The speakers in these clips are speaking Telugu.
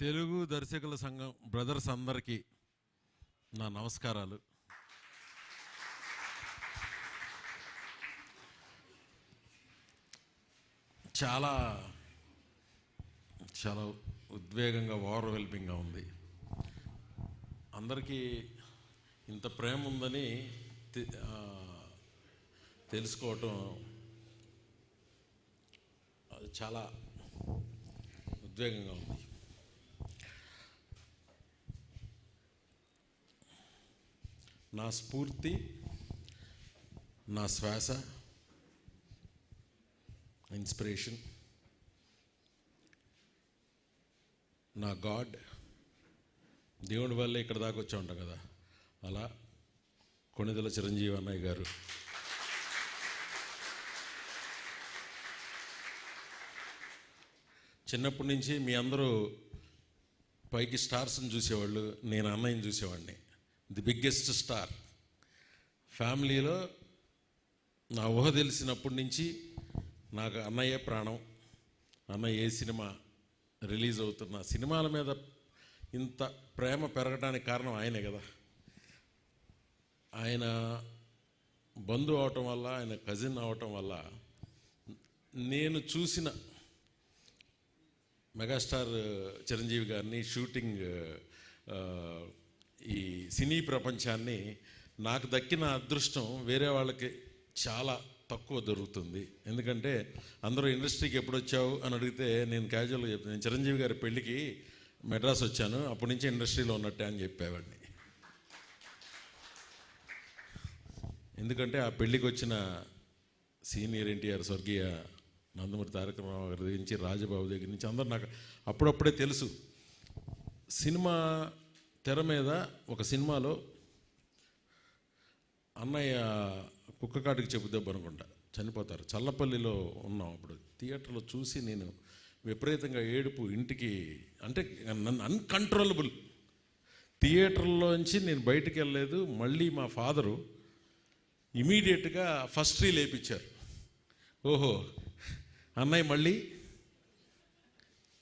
తెలుగు దర్శకుల సంఘం బ్రదర్స్ అందరికీ నా నమస్కారాలు. చాలా చాలా ఉద్వేగంగా ఓవర్వెల్మింగ్గా ఉంది. అందరికీ ఇంత ప్రేమ ఉందని తెలుసుకోవటం అది చాలా ఉద్వేగంగా ఉంది. నా స్ఫూర్తి, నా శ్వాస, ఇన్స్పిరేషన్ నా గాడ్, దేవుడి వల్లే ఇక్కడ దాకా వచ్చా ఉంటాం కదా, అలా కొణిదెల చిరంజీవి అన్నయ్య గారు. చిన్నప్పటి నుంచి మీ అందరూ పైకి స్టార్స్ని చూసేవాళ్ళు, నేను అన్నయ్యని చూసేవాడిని. ది బిగ్గెస్ట్ స్టార్ ఫ్యామిలీలో. నా ఊహ తెలిసినప్పటి నుంచి నాకు అన్నయ్య ప్రాణం. అన్నయ్య ఏ సినిమా రిలీజ్ అవుతున్న సినిమాల మీద ఇంత ప్రేమ పెరగడానికి కారణం ఆయనే కదా. ఆయన బంధువు అవటం వల్ల, ఆయన కజిన్ అవటం వల్ల నేను చూసిన మెగాస్టార్ చిరంజీవి గారిని షూటింగ్, ఈ సినీ ప్రపంచాన్ని నాకు దక్కిన అదృష్టం వేరే వాళ్ళకి చాలా తక్కువ దొరుకుతుంది. ఎందుకంటే అందరూ ఇండస్ట్రీకి ఎప్పుడు వచ్చావు అని అడిగితే నేను క్యాజువల్గా చెప్తాను, నేను చిరంజీవి గారి పెళ్ళికి మెడ్రాస్ వచ్చాను, అప్పటి నుంచి ఇండస్ట్రీలో ఉన్నట్టే అని చెప్పేవాడిని. ఎందుకంటే ఆ పెళ్ళికి వచ్చిన సీనియర్ ఎన్టీఆర్, స్వర్గీయ నందమూరి తారక రామారావు గారి దగ్గర నుంచి, రాజబాబు దగ్గర నుంచి అందరూ నాకు అప్పుడప్పుడే తెలుసు. సినిమా తెర మీద ఒక సినిమాలో అన్నయ్య కుక్క కాటికి చెబుదెబ్బ అనుకుంటా చనిపోతారు. చల్లపల్లిలో ఉన్నాం అప్పుడు. థియేటర్లో చూసి నేను విపరీతంగా ఏడుపు, ఇంటికి అంటే నన్ను అన్కంట్రోలబుల్. థియేటర్లోంచి నేను బయటికి వెళ్ళలేదు. మళ్ళీ మా ఫాదరు ఇమీడియట్గా ఫస్ట్ రీల్ వేయించారు. ఓహో, అన్నయ్య మళ్ళీ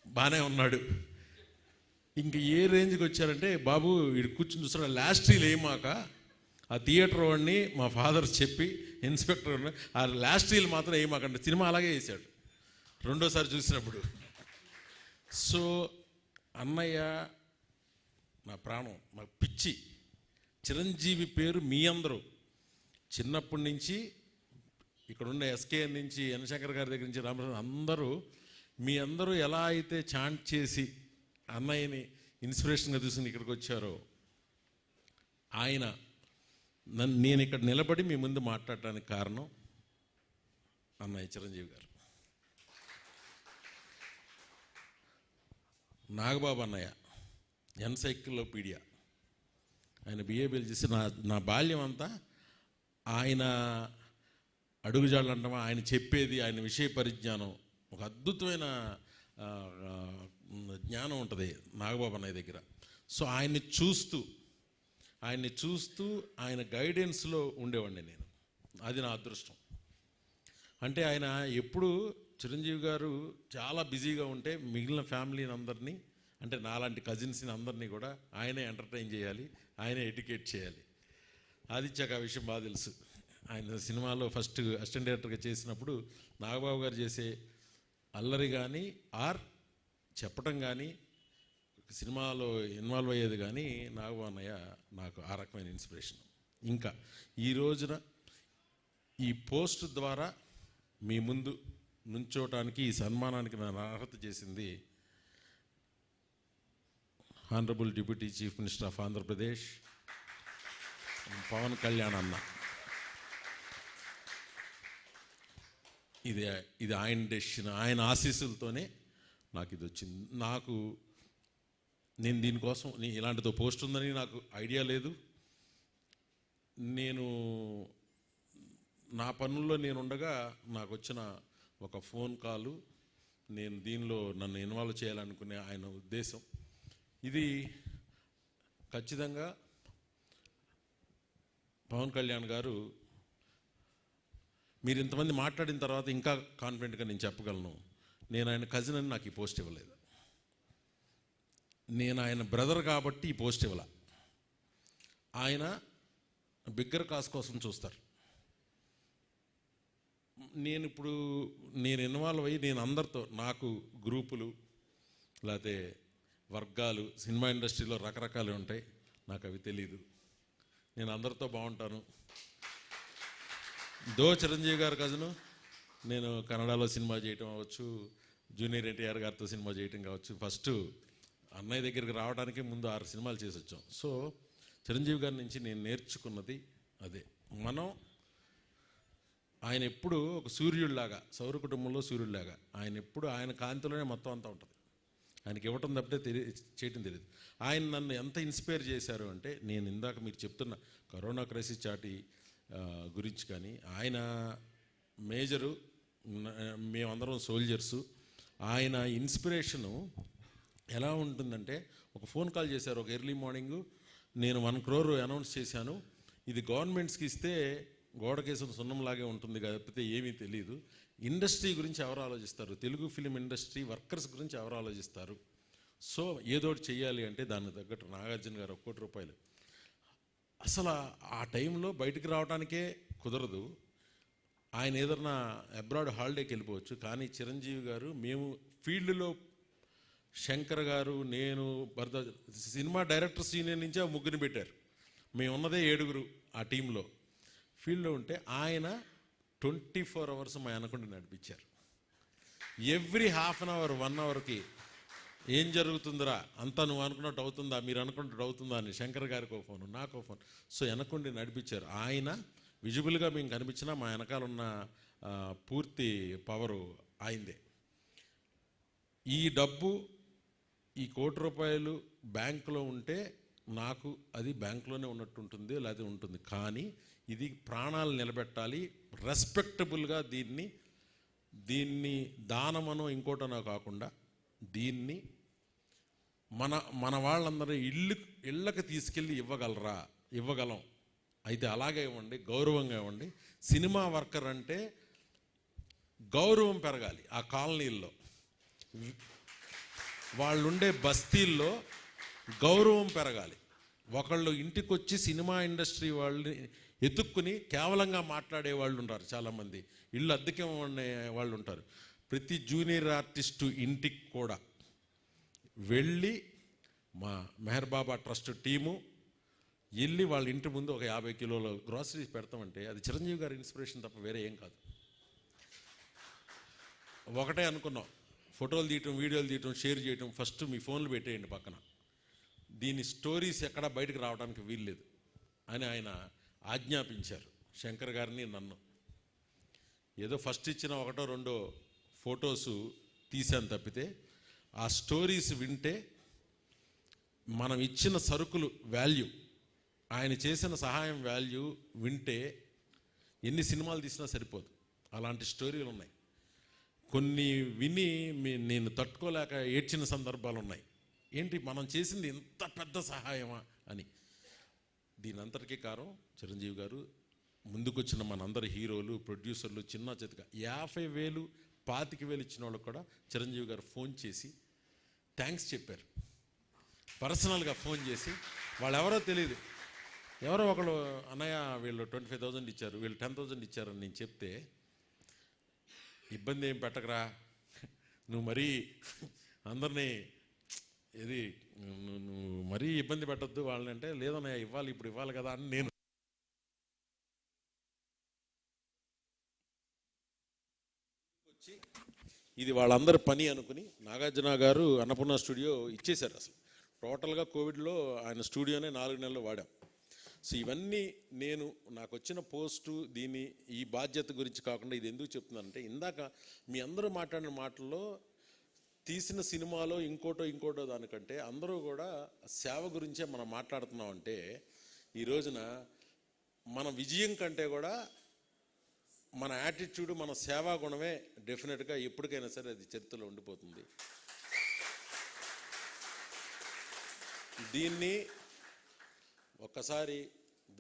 బాగానే ఉన్నాడు. ఇంక ఏ రేంజ్కి వచ్చారంటే, బాబు వీడు కూర్చుని చూస్తాడు, లాస్ట్ రీల్ వేయమాక. ఆ థియేటర్ వాడిని మా ఫాదర్ చెప్పి, ఇన్స్పెక్టర్ ఆ లాస్ట్ రీల్ మాత్రం వేయమాకంటే సినిమా అలాగే వేసాడు రెండోసారి చూసినప్పుడు. సో అన్నయ్య నా ప్రాణం, నా పిచ్చి. చిరంజీవి పేరు మీ అందరూ చిన్నప్పటి నుంచి ఇక్కడున్న ఎస్కేఎన్ నుంచి, ఎన్శంకర్ గారి దగ్గర నుంచి, రామకృష్ణ అందరూ, మీ అందరూ ఎలా అయితే చాంట్ చేసి అన్నయ్యని ఇన్స్పిరేషన్గా తీసుకుని ఇక్కడికి వచ్చారో, ఆయన నేను ఇక్కడ నిలబడి మీ ముందు మాట్లాడటానికి కారణం అన్నయ్య చిరంజీవి గారు. నాగబాబు అన్నయ్య ఎన్సైక్లోపీడియా, ఆయన బిఏబిఎల్ చేసి నా బాల్యం అంతా ఆయన అడుగుజాడలు అంటామా, ఆయన చెప్పేది, ఆయన విషయ పరిజ్ఞానం, ఒక అద్భుతమైన జ్ఞానం ఉంటుంది నాగబాబు అన్నయ్య దగ్గర. సో ఆయన్ని చూస్తూ ఆయన గైడెన్స్లో ఉండేవాడిని నేను. అది నా అదృష్టం. అంటే ఆయన ఎప్పుడు, చిరంజీవి గారు చాలా బిజీగా ఉంటే మిగిలిన ఫ్యామిలీని అందరినీ, అంటే నాలాంటి కజిన్స్ని అందరినీ కూడా ఆయనే ఎంటర్టైన్ చేయాలి, ఆయనే ఎడ్యుకేట్ చేయాలి. ఆదిత్యకు ఆ విషయం బాగా తెలుసు. ఆయన సినిమాలో ఫస్ట్ అసిస్టెంట్ డైరెక్టర్గా చేసినప్పుడు నాగబాబు గారు చేసే అల్లరి కానీ, ఆర్ చెప్పటం కానీ, సినిమాలో ఇన్వాల్వ్ అయ్యేది కానీ, నాగబాబు అన్నయ్య నాకు ఆ రకమైన ఇన్స్పిరేషన్. ఇంకా ఈ రోజున ఈ పోస్ట్ ద్వారా మీ ముందు నుంచోటానికి, ఈ సన్మానానికి నన్ను అర్హత చేసింది honourable deputy chief minister of Andhra Pradesh Pawan Kalyan అన్న. ఇది ఆయన డెసిషన్, ఆయన ఆశీస్సులతోనే నాకు ఇది వచ్చింది. నేను దీనికోసం ఇలాంటిదో పోస్ట్ ఉందని నాకు ఐడియా లేదు. నేను నా పనుల్లో నేను ఉండగా నాకు వచ్చిన ఒక ఫోన్ కాలు, నేను దీనిలో నన్ను ఇన్వాల్వ్ చేయాలనుకునే ఆయన ఉద్దేశం. ఇది ఖచ్చితంగా పవన్ కళ్యాణ్ గారు, మీరు ఇంతమంది మాట్లాడిన తర్వాత ఇంకా కాన్ఫిడెంట్గా నేను చెప్పగలను, నేను ఆయన కజిన్ అని నాకు ఈ పోస్ట్ ఇవ్వలేదు. నేను ఆయన బ్రదర్ కాబట్టి ఈ పోస్ట్ ఇవ్వాల. ఆయన బిగ్గర్ కాస్ కోసం చూస్తారు. నేను ఇన్వాల్వ్ అయ్యి నేను అందరితో, నాకు గ్రూపులు లేకపోతే వర్గాలు సినిమా ఇండస్ట్రీలో రకరకాలు ఉంటాయి, నాకు అవి తెలీదు. నేను అందరితో బాగుంటాను. చిరంజీవి గారు కజను, నేను కన్నడలో సినిమా చేయటం అవ్వచ్చు, జూనియర్ ఎన్టీఆర్ గారితో సినిమా చేయటం కావచ్చు. ఫస్ట్ అన్నయ్య దగ్గరికి రావడానికి ముందు 6 సినిమాలు చేసి వచ్చాం. సో చిరంజీవి గారి నుంచి నేను నేర్చుకున్నది అదే. ఆయన ఎప్పుడు ఒక సూర్యుడిలాగా, సౌర కుటుంబంలో సూర్యుడిలాగా, ఆయన ఎప్పుడు ఆయన కాంతిలోనే మొత్తం అంతా ఉంటుంది. ఆయనకి ఇవ్వటం తప్పితే చేయటం తెలియదు. ఆయన నన్ను ఎంత ఇన్స్పైర్ చేశారు అంటే, నేను ఇందాక మీరు చెప్తున్న కరోనా క్రైసిస్ చాటి గురించి కానీ, ఆయన మేజరు, మేమందరం సోల్జర్సు. ఆయన ఇన్స్పిరేషను ఎలా ఉంటుందంటే, ఒక ఫోన్ కాల్ చేశారు ఒక ఎర్లీ మార్నింగు, నేను 1 crore అనౌన్స్ చేశాను, ఇది గవర్నమెంట్స్కి ఇస్తే గోడకేసిన సున్నంలాగే ఉంటుంది కాకపోతే ఏమీ తెలియదు, ఇండస్ట్రీ గురించి ఎవరు ఆలోచిస్తారు, తెలుగు ఫిలిం ఇండస్ట్రీ వర్కర్స్ గురించి ఎవరు ఆలోచిస్తారు, సో ఏదోటి చెయ్యాలి అంటే దానికి తగ్గట్టు నాగార్జున గారు 1 కోటి రూపాయలు. అసలు ఆ టైంలో బయటికి రావడానికే కుదరదు. ఆయన ఏదన్నా అబ్రాడ్ హాలిడేకి వెళ్ళిపోవచ్చు, కానీ చిరంజీవి గారు, మేము ఫీల్డ్లో శంకర్ గారు, నేను, భరత, సినిమా డైరెక్టర్స్ యూనియన్ నుంచి 3 పెట్టారు, మేము ఉన్నదే 7 ఆ టీంలో. ఫీల్డ్లో ఉంటే ఆయన 24 hours మా అనుకుంటే నడిపించారు. ఎవ్రీ ½ an hour 1 hourకి ఏం జరుగుతుందిరా, అంతా నువ్వు అనుకున్నట్టు అవుతుందా, మీరు అనుకున్నట్టు అవుతుందా అని శంకర్ గారికి ఒక ఫోను, నాకు ఒక ఫోన్. సో వెనకుండి నడిపించారు. ఆయన విజిబుల్గా మేము కనిపించినా మా వెనకాల ఉన్న పూర్తి పవరు ఆయనదే. ఈ డబ్బు, ఈ 1 కోటి రూపాయలు బ్యాంకులో ఉంటే నాకు అది బ్యాంకులోనే ఉన్నట్టు ఉంటుంది, లేదా ఉంటుంది. కానీ ఇది ప్రాణాలు నిలబెట్టాలి, రెస్పెక్టబుల్గా దీన్ని దానమనో ఇంకోటనో కాకుండా దీన్ని మన వాళ్ళందరూ ఇళ్ళకి తీసుకెళ్ళి ఇవ్వగలం. అయితే అలాగే ఇవ్వండి, గౌరవంగా ఇవ్వండి. సినిమా వర్కర్ అంటే గౌరవం పెరగాలి. ఆ కాలనీల్లో, వాళ్ళుండే బస్తీల్లో గౌరవం పెరగాలి. ఒకళ్ళు ఇంటికి వచ్చి సినిమా ఇండస్ట్రీ వాళ్ళని ఎత్తుక్కుని కేవలంగా మాట్లాడే వాళ్ళు ఉంటారు చాలామంది, ఇళ్ళు అద్దెకి ఉండే వాళ్ళు ఉంటారు. ప్రతి జూనియర్ ఆర్టిస్టు ఇంటికి కూడా వెళ్ళి మా మెహర్ బాబా ట్రస్ట్ టీము వెళ్ళి వాళ్ళ ఇంటి ముందు ఒక 50 కిలోల గ్రాసరీస్ పెడతామంటే అది చిరంజీవి గారి ఇన్స్పిరేషన్ తప్ప వేరే ఏం కాదు. ఒకటే అనుకున్నాం, ఫోటోలు తీయటం, వీడియోలు తీయటం, షేర్ చేయటం, ఫస్ట్ మీ ఫోన్లు పెట్టేయండి పక్కన, దీని స్టోరీస్ ఎక్కడా బయటకు రావడానికి వీల్లేదు అని ఆయన ఆజ్ఞాపించారు, శంకర్ గారిని నన్ను. ఏదో ఫస్ట్ ఇచ్చిన 1 or 2 ఫొటోసు తీశాను తప్పితే, ఆ స్టోరీస్ వింటే మనం ఇచ్చిన సరుకులు వాల్యూ, ఆయన చేసిన సహాయం వాల్యూ వింటే ఎన్ని సినిమాలు తీసినా సరిపోదు. అలాంటి స్టోరీలు ఉన్నాయి. కొన్ని విని నేను తట్టుకోలేక ఏడ్చిన సందర్భాలు ఉన్నాయి. ఏంటి మనం చేసింది ఇంత పెద్ద సహాయమా అని. దీనంతటికీ కారణం చిరంజీవి గారు. ముందుకొచ్చిన మనందరి హీరోలు, ప్రొడ్యూసర్లు, చిన్న చితక 50,000 25,000 ఇచ్చిన వాళ్ళకి కూడా చిరంజీవి గారు ఫోన్ చేసి థ్యాంక్స్ చెప్పారు. పర్సనల్గా ఫోన్ చేసి, వాళ్ళు ఎవరో తెలియదు, ఎవరో ఒకళ్ళు, అన్నయ్య వీళ్ళు 25,000 ఇచ్చారు, వీళ్ళు 10,000 ఇచ్చారని నేను చెప్తే, ఇబ్బంది ఏం పెట్టకరా, నువ్వు మరీ అందరినీ ఇది నువ్వు మరీ ఇబ్బంది పెట్టద్దు వాళ్ళని అంటే, లేదన్నయ్య ఇవ్వాలి, ఇప్పుడు ఇవ్వాలి కదా అని నేను వచ్చి ఇది వాళ్ళందరి పని అనుకుని నాగార్జున గారు అన్నపూర్ణ స్టూడియో ఇచ్చేశారు. అసలు టోటల్గా కోవిడ్లో ఆయన స్టూడియోనే 4 నెలలు వాడాం. సో ఇవన్నీ నాకు వచ్చిన పోస్టు, ఈ బాధ్యత గురించి కాకుండా ఇది ఎందుకు చెప్తున్నానంటే, ఇందాక మీ అందరూ మాట్లాడిన మాటల్లో తీసిన సినిమాలో ఇంకోటో దానికంటే అందరూ కూడా సేవ గురించే మనం మాట్లాడుతున్నామంటే, ఈ రోజున మన విజయం కంటే కూడా మన యాటిట్యూడ్, మన సేవా గుణమే డెఫినెట్గా ఎప్పటికైనా సరే అది చరిత్రలో ఉండిపోతుంది. దీన్ని ఒక్కసారి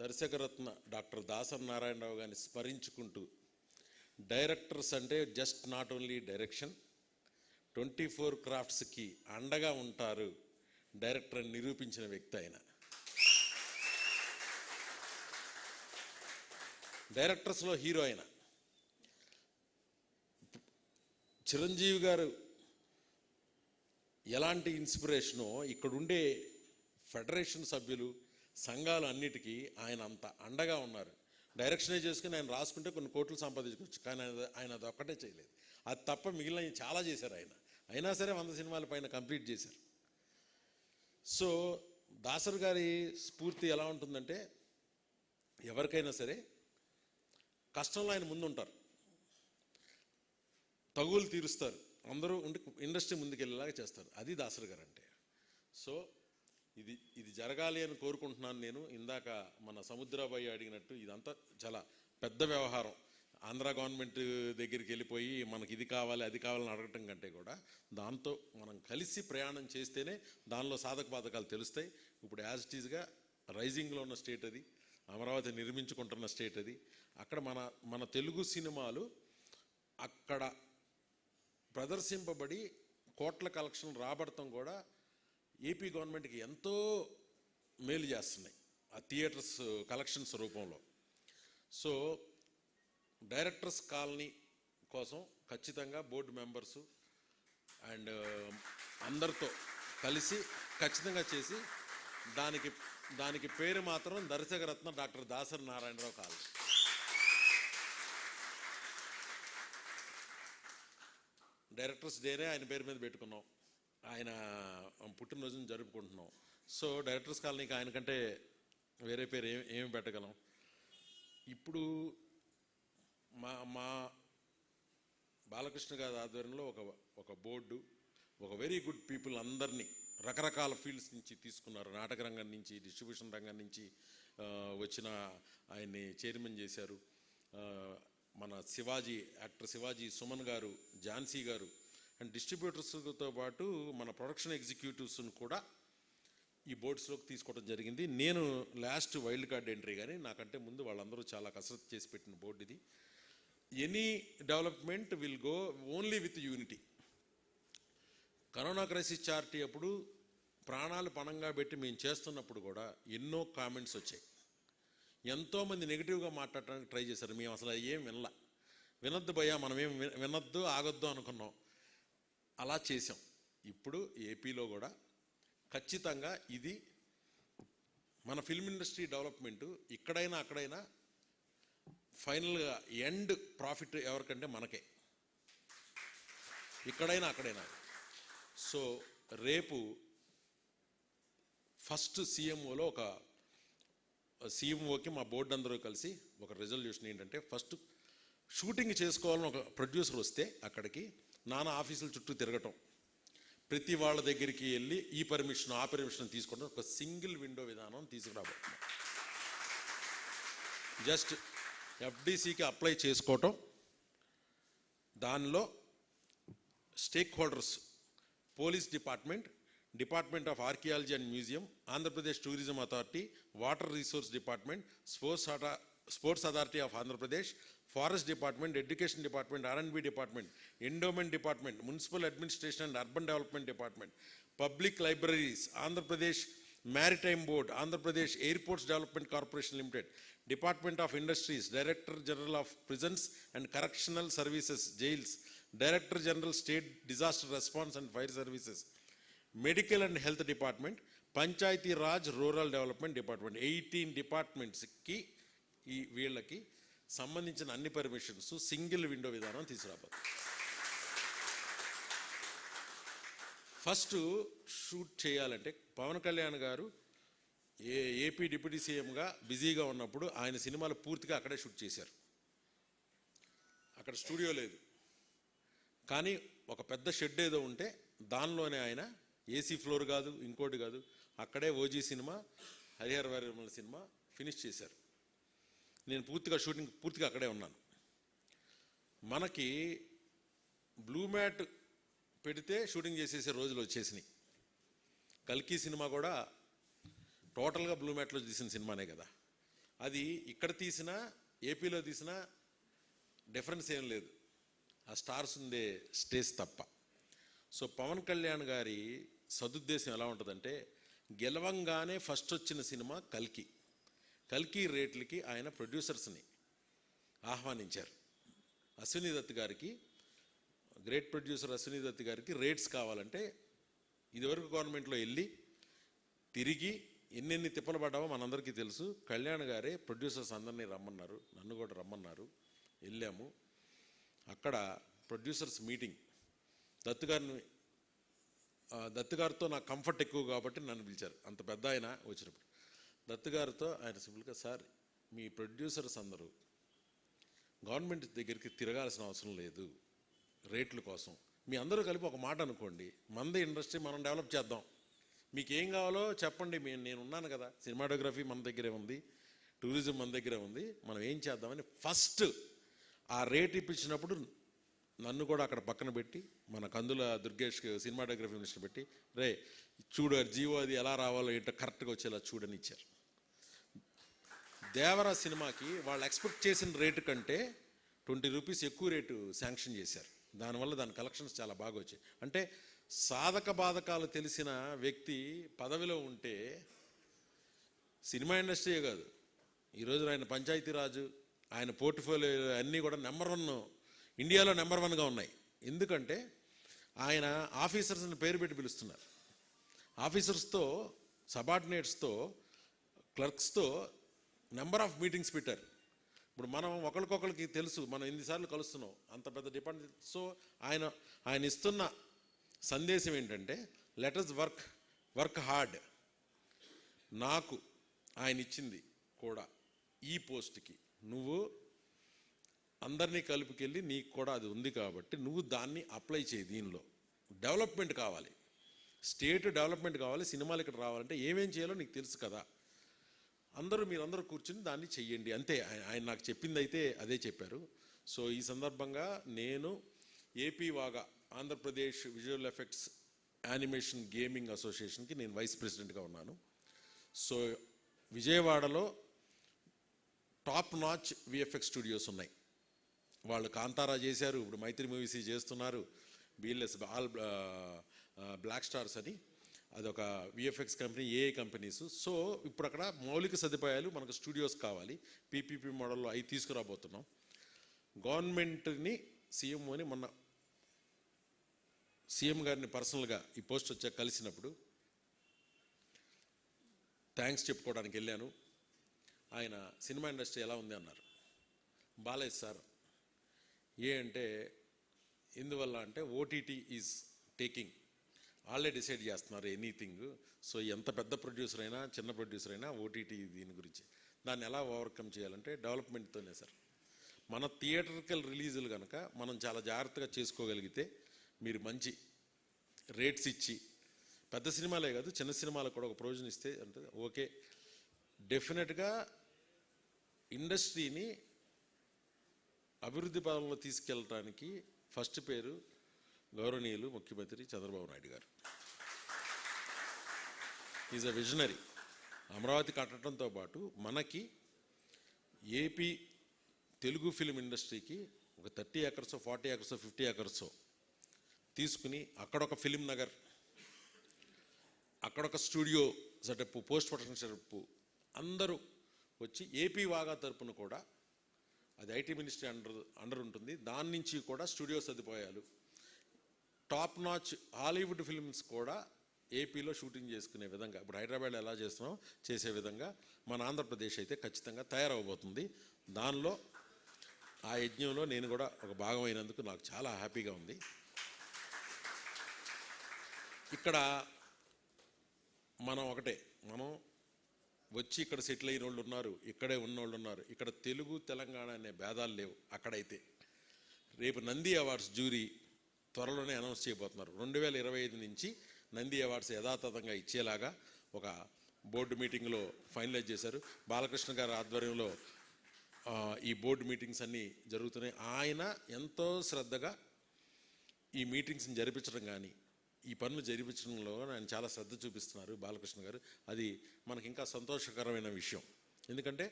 దర్శకరత్న డాక్టర్ దాసరి నారాయణరావు గారిని స్మరించుకుంటూ, డైరెక్టర్స్ అంటే జస్ట్ నాట్ ఓన్లీ డైరెక్షన్, 24 క్రాఫ్ట్స్కి అండగా ఉంటారు, డైరెక్టర్ అని నిరూపించిన వ్యక్తి ఆయన. డైరెక్టర్స్లో హీరో ఆయన. చిరంజీవి గారు ఎలాంటి ఇన్స్పిరేషనో ఇక్కడుండే ఫెడరేషన్ సభ్యులు సంఘాలు అన్నిటికీ ఆయన అంత అండగా ఉన్నారు. డైరెక్షనే చేసుకుని ఆయన రాసుకుంటే కొన్ని కోట్లు సంపాదించుకోవచ్చు, కానీ ఆయన అది ఒక్కటే చేయలేదు. అది తప్ప మిగిలిన చాలా చేశారు ఆయన. అయినా సరే 100 సినిమాల పైన కంప్లీట్ చేశారు. సో దాసర్ గారి స్ఫూర్తి ఎలా ఉంటుందంటే, ఎవరికైనా సరే కష్టంలో ఆయన ముందుంటారు, తగులు తీరుస్తారు, అందరూ ఉండి ఇండస్ట్రీ ముందుకెళ్ళేలాగా చేస్తారు. అది దాసర్ గారు అంటే. సో ఇది జరగాలి అని కోరుకుంటున్నాను నేను. ఇందాక మన సముద్రాబాయి అడిగినట్టు ఇదంతా చాలా పెద్ద వ్యవహారం. ఆంధ్ర గవర్నమెంట్ దగ్గరికి వెళ్ళిపోయి మనకి ఇది కావాలి అది కావాలని అడగటం కంటే కూడా దాంతో మనం కలిసి ప్రయాణం చేస్తేనే దానిలో సాధక బాధకాలు తెలుస్తాయి. ఇప్పుడు యాజ్ ఇట్ ఈజ్గా రైజింగ్లో ఉన్న స్టేట్ అది, అమరావతి నిర్మించుకుంటున్న స్టేట్ అది. అక్కడ మన తెలుగు సినిమాలు అక్కడ ప్రదర్శింపబడి కోట్ల కలెక్షన్ రాబడటం కూడా ఏపీ గవర్నమెంట్కి ఎంతో మేలు చేస్తున్నాయి ఆ థియేటర్స్ కలెక్షన్స్ రూపంలో. సో డైరెక్టర్స్ కాలనీ కోసం ఖచ్చితంగా బోర్డు మెంబర్సు అండ్ అందరితో కలిసి ఖచ్చితంగా చేసి దానికి పేరు మాత్రం Darshakaratna doctor Dasari Narayana Rao colony. Directors డేనే ఆయన పేరు మీద పెట్టుకున్నాం, ఆయన పుట్టినరోజును జరుపుకుంటున్నాం. సో డైరెక్టర్స్ కాలనీకి ఆయనకంటే వేరే పేరు ఏమి పెట్టగలం. ఇప్పుడు మా బాలకృష్ణ గారి ఆధ్వర్యంలో ఒక బోర్డు, ఒక వెరీ గుడ్ పీపుల్ అందరినీ రకరకాల ఫీల్డ్స్ నుంచి తీసుకున్నారు. నాటక రంగం నుంచి, డిస్ట్రిబ్యూషన్ రంగం నుంచి వచ్చిన ఆయన్ని చైర్మన్ చేశారు. మన యాక్టర్ శివాజీ, సుమన్ గారు, ఝాన్సీ గారు అండ్ డిస్ట్రిబ్యూటర్స్తో పాటు మన ప్రొడక్షన్ ఎగ్జిక్యూటివ్స్ని కూడా ఈ బోర్డ్స్లోకి తీసుకోవడం జరిగింది. నేను లాస్ట్ వైల్డ్ కార్డ్ ఎంట్రీ, కానీ నాకంటే ముందు వాళ్ళందరూ చాలా కసరత్తు చేసి పెట్టిన బోర్డు ఇది. Any development will go only with unity. Corona crisis charity అప్పుడు ప్రాణాలు పణంగా పెట్టి మేము చేస్తున్నప్పుడు కూడా ఎన్నో కామెంట్స్ వచ్చాయి. ఎంతోమంది నెగిటివ్గా మాట్లాడటానికి ట్రై చేశారు. మేము అసలు ఏం వినొద్దు భయ్యా, మనం ఏం వినొద్దు ఆగొద్దు అనుకున్నాం, అలా చేసాం. ఇప్పుడు ఏపీలో కూడా ఖచ్చితంగా ఇది మన ఫిల్మ్ ఇండస్ట్రీ డెవలప్మెంటు ఇక్కడైనా అక్కడైనా ఫైనల్గా ఎండ్ ప్రాఫిట్ ఎవరికంటే మనకే, ఇక్కడైనా అక్కడైనా. సో రేపు ఫస్ట్ సీఎంఓకి మా బోర్డు అందరూ కలిసి ఒక రిజల్యూషన్ ఏంటంటే, ఫస్ట్ షూటింగ్ చేసుకోవాలని ఒక ప్రొడ్యూసర్ వస్తే అక్కడికి నానా ఆఫీసుల చుట్టూ తిరగటం, ప్రతి వాళ్ళ దగ్గరికి వెళ్ళి ఈ పర్మిషన్ ఆ పర్మిషన్ తీసుకోవడం, ఒక సింగిల్ విండో విధానం తీసుకురాబోతున్నాం. జస్ట్ ఎఫ్డీసీకి అప్లై చేసుకోవటం, దానిలో stakeholders police department of archaeology and museum, Andhra Pradesh tourism authority, water resource department, sports authority of Andhra Pradesh, forest department, education department, R&B department, endowment department, municipal administration and urban development department, public libraries, Andhra Pradesh maritime board, Andhra Pradesh airports development corporation limited, department of industries, director general of prisons and correctional services jails, director general state disaster response and fire services, medical and health department, panchayat Raj rural development department, 18 డిపార్ట్మెంట్స్కి వీళ్ళకి సంబంధించిన అన్ని పర్మిషన్స్ సింగిల్ విండో విధానం తీసుకురాబోతుంది. ఫస్ట్ షూట్ చేయాలంటే పవన్ కళ్యాణ్ గారు ఏపీ డిప్యూటీ సీఎంగా బిజీగా ఉన్నప్పుడు ఆయన సినిమాలు పూర్తిగా అక్కడే షూట్ చేశారు. అక్కడ స్టూడియో లేదు, కానీ ఒక పెద్ద షెడ్ ఏదో ఉంటే దానిలోనే ఆయన ఏసీ ఫ్లోర్ కాదు ఇంకోటి కాదు, అక్కడే OG cinema, Harihara Veera Mallu cinema finish చేశారు. నేను షూటింగ్ పూర్తిగా అక్కడే ఉన్నాను. మనకి బ్లూ మ్యాట్ పెడితే షూటింగ్ చేసేసే రోజులు వచ్చేసినాయి. కల్కి సినిమా కూడా టోటల్గా బ్లూ మ్యాట్లో తీసిన సినిమానే కదా. అది ఇక్కడ తీసినా ఏపీలో తీసినా డిఫరెన్స్ ఏం లేదు, ఆ స్టార్స్ ఉండే స్టేజ్ తప్ప. సో పవన్ కళ్యాణ్ గారి సదుద్దేశం ఎలా ఉంటుందంటే, గెలవంగానే ఫస్ట్ వచ్చిన సినిమా కల్కి రేట్లకి ఆయన ప్రొడ్యూసర్స్ని ఆహ్వానించారు. అశ్విని దత్ గారికి, గ్రేట్ ప్రొడ్యూసర్ అశ్విని దత్ గారికి రేట్స్ కావాలంటే ఇదివరకు గవర్నమెంట్లో వెళ్ళి తిరిగి ఎన్నెన్ని తిప్పలు పడ్డావో మనందరికీ తెలుసు. కళ్యాణ్ గారే ప్రొడ్యూసర్స్ అందరినీ రమ్మన్నారు, నన్ను కూడా రమ్మన్నారు. వెళ్ళాము. అక్కడ ప్రొడ్యూసర్స్ మీటింగ్, దత్ గారితో నాకు కంఫర్ట్ ఎక్కువ కాబట్టి నన్ను పిలిచారు. అంత పెద్ద ఆయన వచ్చినప్పుడు దత్ గారితో ఆయన సింపుల్గా, సార్ మీ ప్రొడ్యూసర్స్ అందరూ గవర్నమెంట్ దగ్గరికి తిరగాల్సిన అవసరం లేదు రేట్ల కోసం. మీ అందరూ కలిపి ఒక మాట అనుకోండి, మనదే ఇండస్ట్రీ మనం డెవలప్ చేద్దాం, మీకు ఏం కావాలో చెప్పండి, నేను ఉన్నాను కదా, సినిమాటోగ్రఫీ మన దగ్గరే ఉంది, టూరిజం మన దగ్గరే ఉంది, మనం ఏం చేద్దామని ఫస్ట్ ఆ రేట్ ఇప్పించినప్పుడు నన్ను కూడా అక్కడ పక్కన పెట్టి మన కందుల దుర్గేష్ సినిమాటోగ్రఫీ మినిస్టర్ పెట్టి, రే చూడు జీవో అది ఎలా రావాలో ఏంటో కరెక్ట్గా వచ్చేలా చూడని ఇచ్చారు. దేవరా సినిమాకి వాళ్ళు ఎక్స్పెక్ట్ చేసిన రేటు కంటే 20 రూపీస్ ఎక్కువ రేటు శాంక్షన్ చేశారు. దానివల్ల దాని కలెక్షన్స్ చాలా బాగా వచ్చాయి. అంటే సాధక బాధకాలు తెలిసిన వ్యక్తి పదవిలో ఉంటే సినిమా ఇండస్ట్రీయే కాదు, ఈరోజు ఆయన పంచాయతీరాజు, ఆయన పోర్ట్ఫోలియో అన్నీ కూడా ఇండియాలో నెంబర్ 1గా ఉన్నాయి. ఎందుకంటే ఆయన ఆఫీసర్స్ని పేరు పెట్టి పిలుస్తున్నారు. ఆఫీసర్స్తో, సబార్డినేట్స్తో, క్లర్క్స్తో నెంబర్ ఆఫ్ మీటింగ్స్ పెట్టారు. ఇప్పుడు మనం ఒకరికొకరికి తెలుసు, మనం ఎన్నిసార్లు కలుస్తున్నాం, అంత పెద్ద డిపార్ట్మెంట్. సో ఆయన ఇస్తున్న సందేశం ఏంటంటే, లెట్ us వర్క్ హార్డ్. నాకు ఆయన ఇచ్చింది కూడా ఈ పోస్ట్కి నువ్వు అందరినీ కలుపుకెళ్ళి నీకు కూడా అది ఉంది కాబట్టి నువ్వు దాన్ని అప్లై చేయి. దీనిలో డెవలప్మెంట్ కావాలి, స్టేట్ డెవలప్మెంట్ కావాలి, సినిమాలు ఇక్కడ రావాలంటే ఏమేం చేయాలో నీకు తెలుసు కదా, మీరందరూ కూర్చుని దాన్ని చెయ్యండి అంతే. ఆయన నాకు చెప్పింది అయితే అదే చెప్పారు. సో ఈ సందర్భంగా నేను ఏపీ వాగా, Andhra Pradesh visual effects animation gaming అసోసియేషన్కి నేను వైస్ ప్రెసిడెంట్గా ఉన్నాను. సో విజయవాడలో టాప్ నాచ్ విఎఫ్ఎక్స్ స్టూడియోస్ ఉన్నాయి. వాళ్ళు కాంతారా చేశారు, ఇప్పుడు మైత్రి మూవీస్ చేస్తున్నారు, BLS బ్లాక్ స్టార్స్ అని, అదొక విఎఫ్ఎక్స్ కంపెనీ, ఏఏ కంపెనీస్. సో ఇప్పుడు అక్కడ మౌలిక సదుపాయాలు మనకు స్టూడియోస్ కావాలి, PPP మోడల్లో అవి తీసుకురాబోతున్నాం. గవర్నమెంట్ని సీఎంఓని మొన్న సీఎం గారిని పర్సనల్గా ఈ పోస్ట్ వచ్చాక కలిసినప్పుడు థ్యాంక్స్ చెప్పుకోవడానికి వెళ్ళాను. ఆయన సినిమా ఇండస్ట్రీ ఎలా ఉంది అన్నారు. బాలేదు సార్. అంటే ఎందువల్ల అంటే OTT ఈజ్ టేకింగ్, వాళ్ళే డిసైడ్ చేస్తున్నారు ఎనీథింగ్. సో ఎంత పెద్ద ప్రొడ్యూసర్ అయినా చిన్న ప్రొడ్యూసర్ అయినా OTT దీని గురించి దాన్ని ఎలా ఓవర్కమ్ చేయాలంటే డెవలప్మెంట్తోనే సార్. మన థియేటర్కల్ రిలీజులు కనుక మనం చాలా జాగ్రత్తగా చేసుకోగలిగితే, మీరు మంచి రేట్స్ ఇచ్చి, పెద్ద సినిమాలే కాదు చిన్న సినిమాలకు కూడా ఒక ప్రొవిజన్ ఇస్తే అంటే ఓకే, డెఫినెట్గా ఇండస్ట్రీని అభివృద్ధి పదంలో తీసుకెళ్ళడానికి ఫస్ట్ పేరు గౌరవనీయులు ముఖ్యమంత్రి Chandrababu Naidu garu. Is a visionary. Amaravati కట్టడంతో పాటు మనకి ఏపీ తెలుగు ఫిలిం ఇండస్ట్రీకి ఒక 30 acres 40 acres 50 acres తీసుకుని అక్కడొక ఫిలిం నగర్, అక్కడొక studio setup, post production setup అందరూ వచ్చి ఏపీ వాగా తరపున కూడా అది IT మినిస్ట్రీ అండర్ ఉంటుంది. దాని నుంచి కూడా స్టూడియో సదుపాయాలు, టాప్ నాచ్ హాలీవుడ్ ఫిల్మ్స్ కూడా ఏపీలో షూటింగ్ చేసుకునే విధంగా, ఇప్పుడు హైదరాబాద్లో ఎలా చేస్తున్నామో చేసే విధంగా మన ఆంధ్రప్రదేశ్ అయితే ఖచ్చితంగా తయారవబోతుంది. దానిలో ఆ యజ్ఞంలో నేను కూడా ఒక భాగం అయినందుకు నాకు చాలా హ్యాపీగా ఉంది. ఇక్కడ మనం వచ్చి ఇక్కడ సెటిల్ అయిన వాళ్ళు ఉన్నారు, ఇక్కడే ఉన్నోళ్ళు ఉన్నారు. ఇక్కడ తెలుగు తెలంగాణ అనే భేదాలు లేవు. అక్కడైతే రేపు నంది అవార్డ్స్ జ్యూరీ త్వరలోనే అనౌన్స్ చేయబోతున్నారు. 2025 నుంచి నంది అవార్డ్స్ యథాతథంగా ఇచ్చేలాగా ఒక బోర్డు మీటింగ్లో ఫైనలైజ్ చేశారు. బాలకృష్ణ గారి ఆధ్వర్యంలో ఈ బోర్డు మీటింగ్స్ అన్నీ జరుగుతున్నాయి. ఆయన ఎంతో శ్రద్ధగా ఈ మీటింగ్స్ని జరిపించడం కానీ, ఈ పనులు జరిపించడంలో ఆయన చాలా శ్రద్ధ చూపిస్తున్నారు బాలకృష్ణ గారు. అది మనకి ఇంకా సంతోషకరమైన విషయం. ఎందుకంటే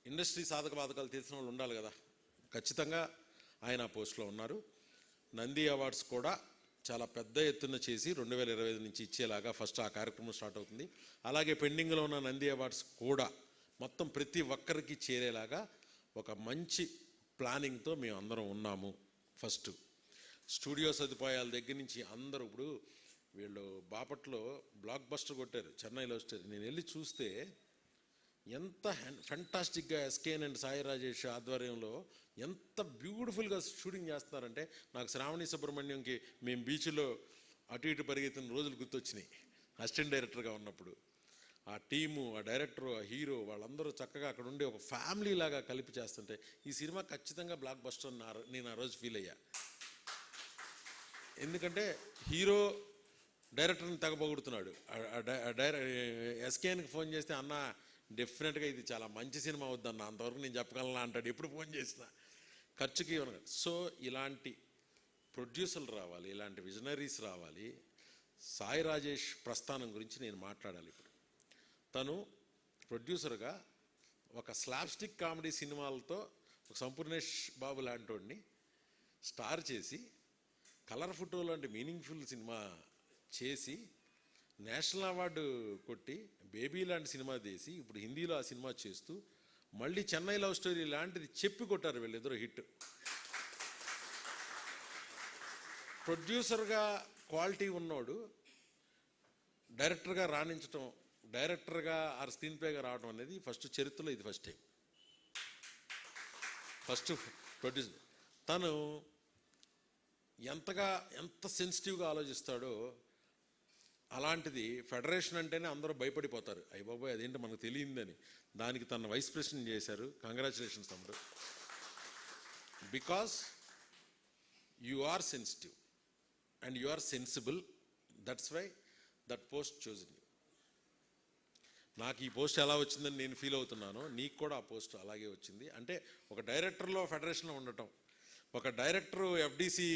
ఇండస్ట్రీ సాధక బాధకాలు తెలిసిన వాళ్ళు ఉండాలి కదా. ఖచ్చితంగా ఆయన ఆ పోస్ట్లో ఉన్నారు. నంది అవార్డ్స్ కూడా చాలా పెద్ద ఎత్తున చేసి 2025 నుంచి ఇచ్చేలాగా ఫస్ట్ ఆ కార్యక్రమం స్టార్ట్ అవుతుంది. అలాగే పెండింగ్లో ఉన్న నంది అవార్డ్స్ కూడా మొత్తం ప్రతి ఒక్కరికి చేరేలాగా ఒక మంచి ప్లానింగ్తో మేము అందరం ఉన్నాము. ఫస్ట్ స్టూడియో సదుపాయాల దగ్గర నుంచి అందరూ, ఇప్పుడు వీళ్ళు బాపట్లో బ్లాక్ బస్టర్ కొట్టారు, చెన్నైలో వస్తారు. నేను వెళ్ళి చూస్తే ఎంత ఫెంటాస్టిక్గా ఎస్కేఎన్ అండ్ సాయి రాజేష్ ఆధ్వర్యంలో ఎంత బ్యూటిఫుల్గా షూటింగ్ చేస్తున్నారంటే, నాకు శ్రావణి సుబ్రహ్మణ్యంకి మేము బీచ్లో అటు ఇటు పరిగెత్తిన రోజులు గుర్తొచ్చినాయి అసిస్టెంట్ డైరెక్టర్గా ఉన్నప్పుడు. ఆ టీము, ఆ డైరెక్టరు, ఆ హీరో వాళ్ళందరూ చక్కగా అక్కడ ఉండి ఒక ఫ్యామిలీ లాగా కలిపి చేస్తుంటే ఈ సినిమా ఖచ్చితంగా బ్లాక్ బస్టర్ నేను ఆ రోజు ఫీల్ అయ్యా. ఎందుకంటే హీరో డైరెక్టర్ని తెగబొగుడుతున్నాడు. ఎస్కేఎన్కి ఫోన్ చేస్తే అన్న డెఫినెట్గా ఇది చాలా మంచి సినిమా అవుద్దన్న, అంతవరకు నేను చెప్పగలనా అంటాడు ఎప్పుడు ఫోన్ చేసినా. ఖర్చుకి సో ఇలాంటి ప్రొడ్యూసర్లు రావాలి, ఇలాంటి విజనరీస్ రావాలి. సాయి రాజేష్ ప్రస్థానం గురించి నేను మాట్లాడాలి. ఇప్పుడు తను ప్రొడ్యూసర్గా ఒక స్లాప్స్టిక్ కామెడీ సినిమాలతో ఒక సంపూర్ణేష్ బాబు లాంటి వాడిని స్టార్ చేసి, కలర్ ఫోటో లాంటి మీనింగ్ఫుల్ సినిమా చేసి, నేషనల్ అవార్డు కొట్టి, బేబీ లాంటి సినిమా తీసి, ఇప్పుడు హిందీలో ఆ సినిమా చేస్తూ, మళ్ళీ చెన్నై లవ్ స్టోరీ లాంటిది చెప్పి కొట్టారు వీళ్ళిద్దరూ హిట్. ప్రొడ్యూసర్గా క్వాలిటీ ఉన్నోడు డైరెక్టర్గా రాణించటం, డైరెక్టర్గా ఆ స్క్రీన్ ప్లేగా రావడం అనేది ఫస్ట్ చరిత్రలో ఇది ఫస్ట్ టైం. ఫస్ట్ ప్రొడ్యూసర్ తను ఎంత సెన్సిటివ్గా ఆలోచిస్తాడో, అలాంటిది ఫెడరేషన్ అంటేనే అందరూ భయపడిపోతారు. అయ్య బాబోయ్ అదేంటి మనకు తెలియదని. దానికి తన వైస్ ప్రెసిడెంట్ చేశారు. కంగ్రాచులేషన్స్ తమ్ముడు. Because you are sensitive and you are sensible, that's why that post chosen you. నాకు ఈ పోస్ట్ ఎలా వచ్చిందని నేను ఫీల్ అవుతున్నానో, నీకు కూడా ఆ పోస్ట్ అలాగే వచ్చింది. అంటే ఒక డైరెక్టర్లో ఫెడరేషన్లో ఉండటం, ఒక డైరెక్టర్ ఎఫ్డిసి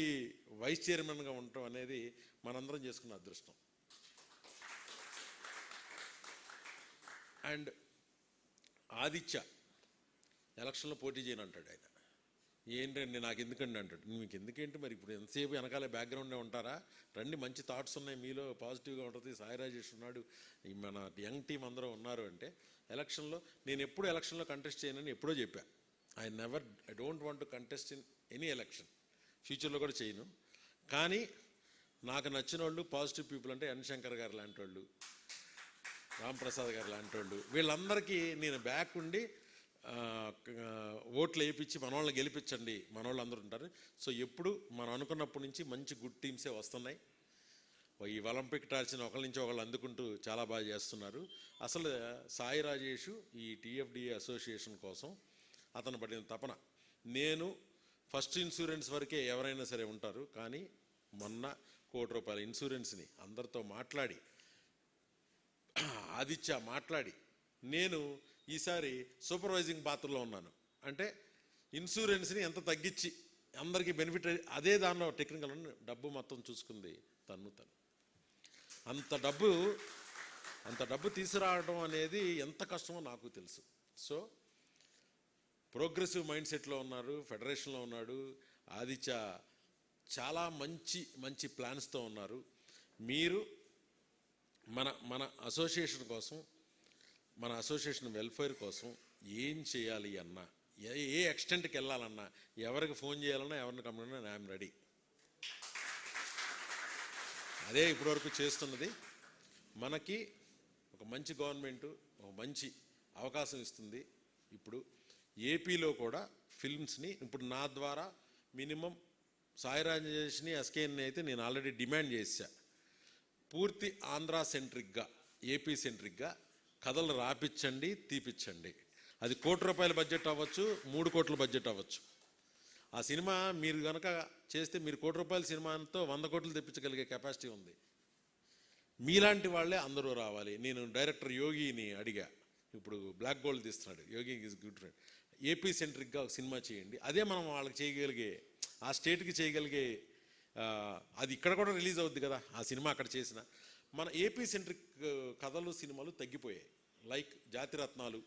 వైస్ చైర్మన్గా ఉండటం అనేది మనందరం చేసుకున్న అదృష్టం. అండ్ ఆదిత్య ఎలక్షన్లో పోటీ చేయను అంటాడు. ఆయన ఏంటండి నాకు ఎందుకండి అంటాడు. మీకు ఎందుకేంటి మరి, ఇప్పుడు ఎంతసేపు వెనకాలే బ్యాక్గ్రౌండే ఉంటారా, రండి, మంచి థాట్స్ ఉన్నాయి మీలో, పాజిటివ్గా ఉంటుంది, సాయి రాజేష్ ఉన్నాడు, మన యంగ్ టీం అందరూ ఉన్నారు అంటే. ఎలక్షన్లో నేను ఎప్పుడు ఎలక్షన్లో కంటెస్ట్ చేయనని ఎప్పుడో చెప్పా. I don't want to contest in any election, ఫ్యూచర్లో కూడా చేయను. కానీ నాకు నచ్చిన వాళ్ళు పాజిటివ్ పీపుల్ అంటే ఎన్ శంకర్ గారు లాంటి వాళ్ళు, రాంప్రసాద్ గారు లాంటి వాళ్ళు, వీళ్ళందరికీ నేను బ్యాక్ ఉండి ఓట్లు వేయించి మనోళ్ళని గెలిపించండి, మనోళ్ళు అందరూ ఉంటారు. సో ఎప్పుడు మనం అనుకున్నప్పటి నుంచి మంచి గుడ్ టీమ్సే వస్తున్నాయి. ఈ ఒలింపిక్ టార్చ్ని ఒకరి నుంచి ఒకళ్ళు అందుకుంటూ చాలా బాగా చేస్తున్నారు. అసలు సాయి రాజేష్ ఈ టీఎఫ్డిఏ అసోసియేషన్ కోసం అతను పడిన తపన, నేను ఫస్ట్ ఇన్సూరెన్స్ వరకే ఎవరైనా సరే ఉంటారు, కానీ మొన్న ₹1 కోటి ఇన్సూరెన్స్ని అందరితో మాట్లాడి, ఆదిత్య మాట్లాడి, నేను ఈసారి సూపర్వైజింగ్ పాత్రలో ఉన్నాను. అంటే ఇన్సూరెన్స్ని ఎంత తగ్గించి అందరికీ బెనిఫిట్, అదే దానిలో టెక్నికల్ డబ్బు మొత్తం చూసుకుంది తను. అంత డబ్బు తీసుకురావడం అనేది ఎంత కష్టమో నాకు తెలుసు. సో ప్రోగ్రెసివ్ మైండ్ సెట్లో ఉన్నారు, ఫెడరేషన్లో ఉన్నాడు ఆదిత్య, చాలా మంచి ప్లాన్స్తో ఉన్నారు. మీరు మన అసోసియేషన్ కోసం, మన అసోసియేషన్ వెల్ఫేర్ కోసం ఏం చేయాలి అన్నా, ఏ ఎక్స్టెంట్కి వెళ్ళాలన్నా, ఎవరికి ఫోన్ చేయాలన్నా, ఎవరిని కమ్మునన్నా ఐఎమ్ రెడీ. అదే ఇప్పటివరకు చేస్తున్నది. మనకి ఒక మంచి గవర్నమెంటు ఒక మంచి అవకాశం ఇస్తుంది. ఇప్పుడు ఏపీలో కూడా ఫిల్మ్స్ని, ఇప్పుడు నా ద్వారా మినిమం సాయి రాజేష్ని, ఎస్కేఎన్ని అయితే నేను ఆల్రెడీ డిమాండ్ చేశా, పూర్తి ఆంధ్రా సెంట్రిక్గా, ఏపీ సెంట్రిక్గా కథలు రాపించండి, తీపిచ్చండి. అది ₹1 కోటి బడ్జెట్ అవ్వచ్చు, 3 కోట్ల బడ్జెట్ అవ్వచ్చు. ఆ సినిమా మీరు కనుక చేస్తే మీరు ₹1 కోటి సినిమాతో 100 కోట్లు తెప్పించగలిగే కెపాసిటీ ఉంది. మీలాంటి వాళ్ళే అందరూ రావాలి. నేను డైరెక్టర్ యోగిని అడిగా, ఇప్పుడు బ్లాక్ గోల్డ్ తీస్తున్నాడు, యోగి ఈజ్ గుడ్ ఫ్రెండ్, ఏపీ సెంట్రిక్గా ఒక సినిమా చేయండి. అదే మనం వాళ్ళకి చేయగలిగే, ఆ స్టేట్కి చేయగలిగే, అది ఇక్కడ కూడా రిలీజ్ అవుద్ది కదా ఆ సినిమా అక్కడ చేసిన. మన ఏపీ సెంట్రిక్ కథలు సినిమాలు తగ్గిపోయాయి. లైక్ జాతిరత్నాలు,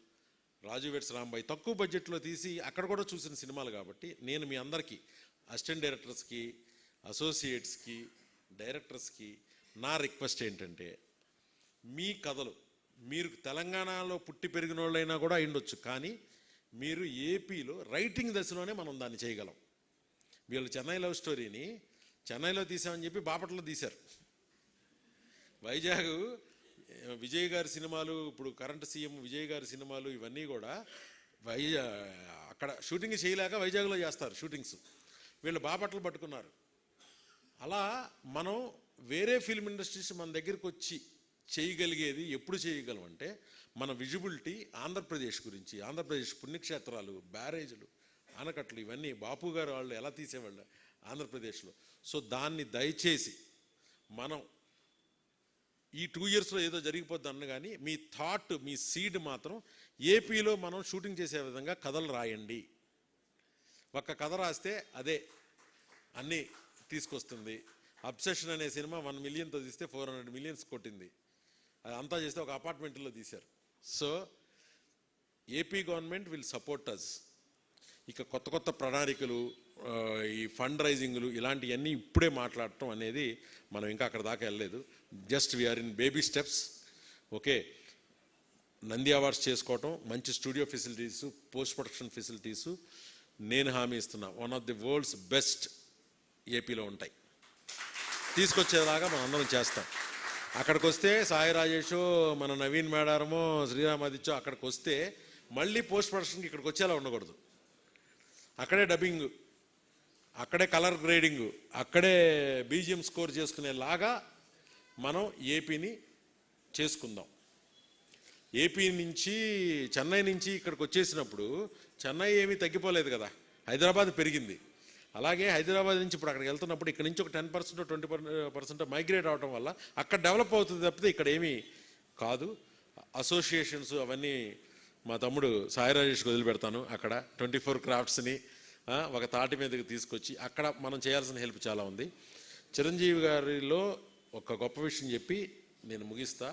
రాజు వెడ్స్ రాంబాయ్ తక్కువ బడ్జెట్లో తీసి అక్కడ కూడా చూసిన సినిమాలు. కాబట్టి నేను మీ అందరికీ, అసిస్టెంట్ డైరెక్టర్స్కి, అసోసియేట్స్కి, డైరెక్టర్స్కి నా రిక్వెస్ట్ ఏంటంటే, మీ కథలు మీరు తెలంగాణలో పుట్టి పెరిగిన వాళ్ళైనా కూడా అయ్యుండొచ్చు, కానీ మీరు ఏపీలో రైటింగ్ దశలోనే మనం దాన్ని చేయగలం. వీళ్ళు చెన్నై లవ్ స్టోరీని చెన్నైలో తీసామని చెప్పి బాపట్లలో తీశారు. వైజాగ్ విజయ్ గారి సినిమాలు, ఇప్పుడు కరెంట్ సీఎం విజయ్ గారి సినిమాలు ఇవన్నీ కూడా అక్కడ షూటింగ్ చేయలేక వైజాగ్లో చేస్తారు షూటింగ్స్. వీళ్ళు బాపట్ల పట్టుకున్నారు. అలా మనం వేరే ఫిల్మ్ ఇండస్ట్రీస్ మన దగ్గరికి వచ్చి చేయగలిగేది ఎప్పుడు చేయగలం అంటే, మన విజిబిలిటీ ఆంధ్రప్రదేశ్ గురించి, ఆంధ్రప్రదేశ్ పుణ్యక్షేత్రాలు, బ్యారేజీలు, ఆనకట్లు ఇవన్నీ బాపు గారు వాళ్ళు ఎలా తీసేవాళ్ళు ఆంధ్రప్రదేశ్లో. సో దాన్ని దయచేసి మనం ఈ 2 ఇయర్స్లో ఏదో జరిగిపోద్ది అన్న, కానీ మీ థాట్, మీ సీడ్ మాత్రం ఏపీలో మనం షూటింగ్ చేసే విధంగా కథలు రాయండి. ఒక్క కథ రాస్తే అదే అన్నీ తీసుకొస్తుంది. అబ్సెషన్ అనే సినిమా 1 మిలియన్తో తీస్తే 400 మిలియన్స్ కొట్టింది. అది అంతా చేస్తే ఒక అపార్ట్మెంట్లో తీశారు. So AP government will support us. ఇక కొత్త కొత్త ప్రణాళికలు, ఈ ఫండ్ రైజింగ్లు ఇలాంటివన్నీ ఇప్పుడే మాట్లాడటం అనేది మనం ఇంకా అక్కడ దాకా వెళ్ళలేదు. Just we're in baby steps. Okay, Nandi awards చేసుకోవటం, మంచి studio facilities, post production facilities నేను హామీ ఇస్తున్నా. One of the world's best ఏపీలో ఉంటాయి. తీసుకొచ్చేలాగా మనం అందరం చేస్తాం. అక్కడికి వస్తే సాయి రాజేషో, మన నవీన్ మేడారమో, శ్రీరామ్ ఆదిత్యో అక్కడికి వస్తే మళ్ళీ పోస్ట్ ప్రొడక్షన్కి ఇక్కడికి వచ్చేలా ఉండకూడదు. అక్కడే డబ్బింగ్, అక్కడే కలర్ గ్రేడింగ్, అక్కడే బీజిఎం స్కోర్ చేసుకునేలాగా మనం ఏపీని చేసుకుందాం. ఏపీ నుంచి, చెన్నై నుంచి ఇక్కడికి వచ్చేసినప్పుడు చెన్నై ఏమీ తగ్గిపోలేదు కదా, హైదరాబాద్ పెరిగింది. అలాగే హైదరాబాద్ నుంచి ఇప్పుడు అక్కడికి వెళ్తున్నప్పుడు ఇక్కడ నుంచి ఒక 10% 20% మైగ్రేట్ అవడం వల్ల అక్కడ డెవలప్ అవుతుంది తప్పితే ఇక్కడ ఏమీ కాదు. అసోసియేషన్స్ అవన్నీ మా తమ్ముడు సాయి రాజేష్కి వదిలిపెడతాను. అక్కడ 24 క్రాఫ్ట్స్ని ఒక తాటి మీదకి తీసుకొచ్చి అక్కడ మనం చేయాల్సిన హెల్ప్ చాలా ఉంది. చిరంజీవి గారిలో ఒక గొప్ప విషయం చెప్పి నేను ముగిస్తా.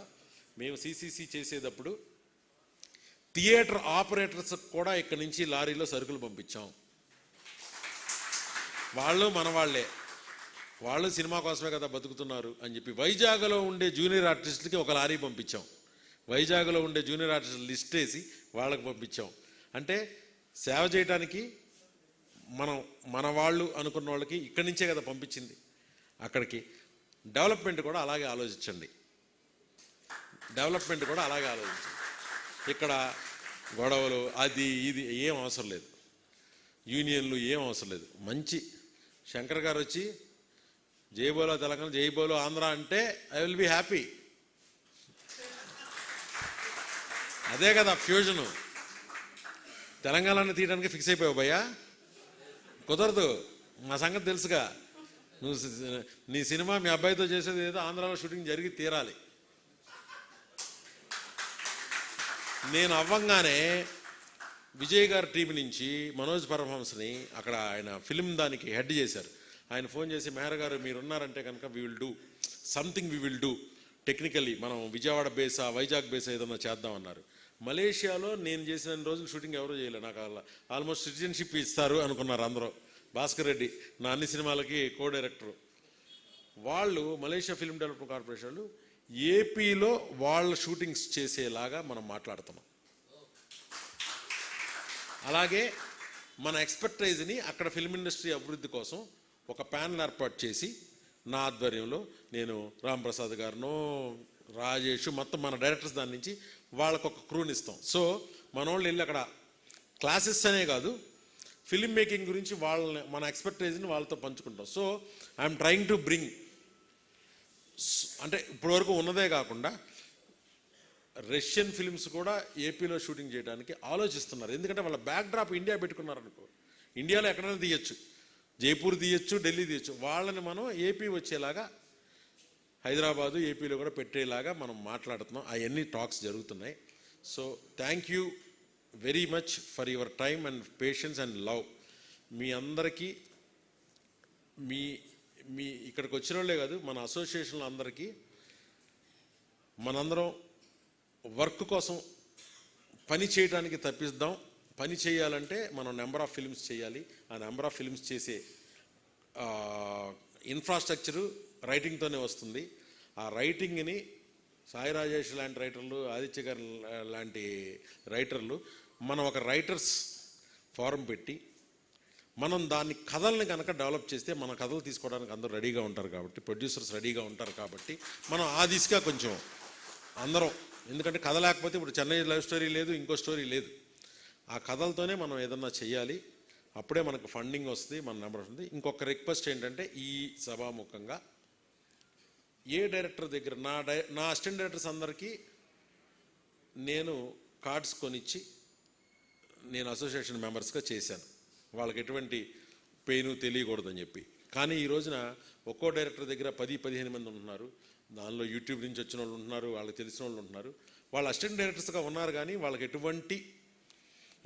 మేము సిసిసి చేసేటప్పుడు థియేటర్ ఆపరేటర్స్ కూడా ఇక్కడి నుంచి లారీలో సరుకులు పంపించాం. వాళ్ళు మన వాళ్ళే, వాళ్ళు సినిమా కోసమే కదా బతుకుతున్నారు అని చెప్పి వైజాగ్లో ఉండే జూనియర్ ఆర్టిస్టులకి ఒక లారీ పంపించాం. వైజాగ్లో ఉండే జూనియర్ ఆర్టిస్టులు లిస్ట్ వేసి వాళ్ళకి పంపించాం. అంటే సేవ చేయడానికి మనం మన వాళ్ళు అనుకున్న వాళ్ళకి ఇక్కడి నుంచే కదా పంపించింది అక్కడికి. డెవలప్మెంట్ కూడా అలాగే ఆలోచించండి. డెవలప్మెంట్ కూడా అలాగే ఆలోచించండి. ఇక్కడ గొడవలు అది ఇది ఏం అవసరం లేదు, యూనియన్లు ఏం అవసరం లేదు. మంచి శంకర్ గారు వచ్చి జై బోలో తెలంగాణ, జై బోలో ఆంధ్ర అంటే ఐ విల్ బి హ్యాపీ. అదే కదా ఫ్యూజను. తెలంగాణను తీయడానికి ఫిక్స్ అయిపోయావు భయ్యా, కుదరదు. మా సంగతి తెలుసుగా. నువ్వు నీ సినిమా మీ అబ్బాయితో చేసేది ఏదో ఆంధ్రాలో షూటింగ్ జరిగి తీరాలి. నేను అవ్వంగానే విజయ్ గారి టీం నుంచి మనోజ్ పరమహంసని అక్కడ ఆయన ఫిలిం దానికి హెడ్ చేశారు. ఆయన ఫోన్ చేసి, మెహర్ గారు మీరు ఉన్నారంటే కనుక we will do something, we will do technically, మనం విజయవాడ బేసా వైజాగ్ బేసా ఏదన్నా చేద్దామన్నారు. మలేషియాలో నేను చేసిన రోజులు షూటింగ్ ఎవరూ చేయలేదు. నాకు ఆల్మోస్ట్ సిటిజన్షిప్ ఇస్తారు అనుకున్నారు అందరూ. భాస్కర్ రెడ్డి నా అన్ని సినిమాలకి కో డైరెక్టరు. వాళ్ళు మలేషియా ఫిల్మ్ డెవలప్మెంట్ కార్పొరేషన్ వాళ్ళు ఏపీలో వాళ్ళ షూటింగ్స్ చేసేలాగా మనం మాట్లాడుతున్నాం. అలాగే మన ఎక్స్పర్టైజ్ని అక్కడ ఫిల్మ్ ఇండస్ట్రీ అభివృద్ధి కోసం ఒక ప్యానల్ ఏర్పాటు చేసి నా ఆధ్వర్యంలో నేను రాంప్రసాద్ గారును, రాజేష్, మొత్తం మన డైరెక్టర్స్ దాని నుంచి వాళ్ళకు ఒక క్రూని ఇస్తాం. సో మన వాళ్ళు వెళ్ళి అక్కడ క్లాసెస్ అనే కాదు, ఫిల్మ్ మేకింగ్ గురించి వాళ్ళని, మన ఎక్స్పర్టైజ్ని వాళ్ళతో పంచుకుంటాం. So I'm trying to bring, అంటే ఇప్పటివరకు ఉన్నదే కాకుండా రష్యన్ ఫిల్మ్స్ కూడా ఏపీలో షూటింగ్ చేయడానికి ఆలోచిస్తున్నారు. ఎందుకంటే వాళ్ళ బ్యాక్డ్రాప్ ఇండియా పెట్టుకున్నారనుకో, ఇండియాలో ఎక్కడైనా తీయచ్చు, జైపూర్ తీయచ్చు, ఢిల్లీ తీయచ్చు. వాళ్ళని మనం ఏపీ వచ్చేలాగా, హైదరాబాదు ఏపీలో కూడా పెట్టేలాగా మనం మాట్లాడుతున్నాం. అవన్నీ టాక్స్ జరుగుతున్నాయి. So thank you very much for your time and patience and love. మీ అందరికీ, మీ ఇక్కడికి వచ్చిన వాళ్ళే కాదు, మన అసోసియేషన్లో అందరికీ, మనందరం వర్క్ కోసం పని చేయడానికి తప్పిద్దాం. పని చేయాలంటే మనం నెంబర్ ఆఫ్ ఫిల్మ్స్ చేయాలి. ఆ నెంబర్ ఆఫ్ ఫిల్మ్స్ చేసే ఇన్ఫ్రాస్ట్రక్చరు రైటింగ్తోనే వస్తుంది. ఆ రైటింగ్ని సాయి రాజేష్ లాంటి రైటర్లు, ఆదిత్య గారు లాంటి రైటర్లు, మనం ఒక రైటర్స్ ఫారం పెట్టి మనం దాన్ని కథల్ని కనుక డెవలప్ చేస్తే మన కథలు తీసుకోవడానికి అందరూ రెడీగా ఉంటారు కాబట్టి, ప్రొడ్యూసర్స్ రెడీగా ఉంటారు కాబట్టి మనం ఆ దిశగా కొంచెం అందరం, ఎందుకంటే కథ లేకపోతే ఇప్పుడు చెన్నై లవ్ స్టోరీ లేదు, ఇంకో స్టోరీ లేదు. ఆ కథలతోనే మనం ఏదన్నా చెయ్యాలి. అప్పుడే మనకు ఫండింగ్ వస్తుంది, మన నెంబర్ వస్తుంది. ఇంకొక రిక్వెస్ట్ ఏంటంటే, ఈ సభాముఖంగా ఏ డైరెక్టర్ దగ్గర నా అసిస్టెంట్ డైరెక్టర్స్ అందరికీ నేను కార్డ్స్ కొనిచ్చి నేను అసోసియేషన్ మెంబర్స్గా చేశాను. వాళ్ళకి ఎటువంటి పెయిన్ తెలియకూడదని చెప్పి. కానీ ఈ రోజున ఒక్కో డైరెక్టర్ దగ్గర 10-15 మంది ఉంటున్నారు. దానిలో యూట్యూబ్ నుంచి వచ్చిన వాళ్ళు ఉంటున్నారు, వాళ్ళకి తెలిసిన వాళ్ళు ఉంటున్నారు. వాళ్ళు అసిస్టెంట్ డైరెక్టర్స్గా ఉన్నారు కానీ వాళ్ళకి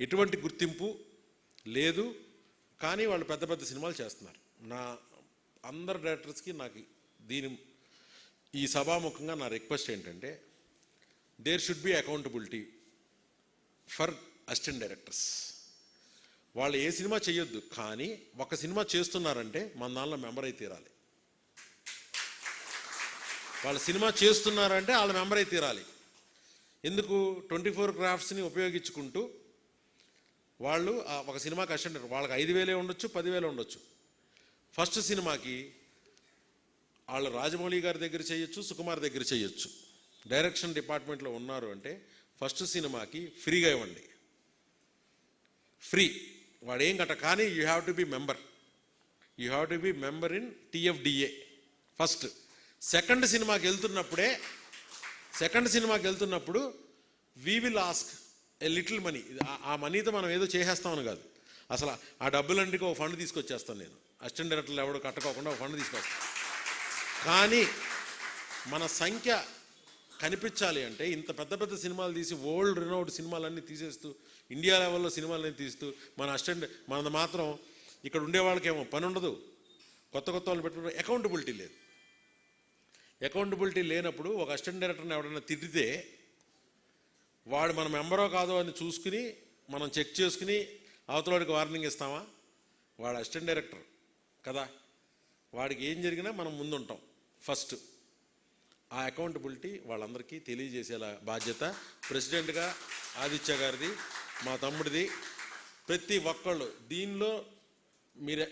ఎటువంటి గుర్తింపు లేదు. కానీ వాళ్ళు పెద్ద పెద్ద సినిమాలు చేస్తున్నారు. నా అందరు డైరెక్టర్స్కి నాకు ఈ సభాముఖంగా నా రిక్వెస్ట్ ఏంటంటే, there should be accountability for assistant directors. వాళ్ళు ఏ సినిమా చేయొద్దు, కానీ ఒక సినిమా చేస్తున్నారంటే మన దానిలో మెంబర్ అయి తీరాలి. వాళ్ళు సినిమా చేస్తున్నారంటే వాళ్ళ మెంబర్ అయి తీరాలి. ఎందుకు 24 క్రాఫ్ట్స్ని ఉపయోగించుకుంటూ వాళ్ళు ఒక సినిమాకి అసిస్టెంట్, వాళ్ళకి 5,000 ఉండొచ్చు, 10,000 ఉండొచ్చు. ఫస్ట్ సినిమాకి వాళ్ళు రాజమౌళి గారి దగ్గర చేయొచ్చు, సుకుమార్ దగ్గర చేయొచ్చు. డైరెక్షన్ డిపార్ట్మెంట్లో ఉన్నారు అంటే ఫస్ట్ సినిమాకి ఫ్రీగా ఇవ్వండి, ఫ్రీ. వాడేం కట్ట, కానీ you have to be member in TFDA first. Second సినిమాకి వెళ్తున్నప్పుడు we will ask a little money. ఆ మనీతో మనం ఏదో చేసేస్తామని కాదు, అసలు ఆ డబ్బులంటికి ఒక ఫండ్ తీసుకొచ్చేస్తాను నేను. అసిస్టెంట్ డైరెక్టర్లు ఎవడో కట్టుకోకుండా ఒక ఫండ్ తీసుకొస్తాను. కానీ మన సంఖ్య కనిపించాలి అంటే ఇంత పెద్ద పెద్ద సినిమాలు తీసి వరల్డ్ రినౌడ్ సినిమాలన్నీ తీసేస్తూ, ఇండియా లెవెల్లో సినిమాలన్నీ తీస్తూ, మనది మాత్రం ఇక్కడ ఉండే వాళ్ళకేమో పని ఉండదు, కొత్త వాళ్ళు పెట్టుకుంటే అకౌంటబిలిటీ లేనప్పుడు ఒక అసిస్టెంట్ డైరెక్టర్ని ఎవరైనా తిట్టితే వాడు మన మెంబరో కాదో అని చూసుకుని మనం చెక్ చేసుకుని అవతలవాడికి వార్నింగ్ ఇస్తామా? వాడు అసిస్టెంట్ డైరెక్టర్ కదా, వాడికి ఏం జరిగినా మనం ముందుంటాం. ఫస్ట్ ఆ అకౌంటబిలిటీ వాళ్ళందరికీ తెలియజేసేలా బాధ్యత ప్రెసిడెంట్గా ఆదిత్య గారిది, మా తమ్ముడిది. ప్రతి ఒక్కళ్ళు దీనిలో మీరు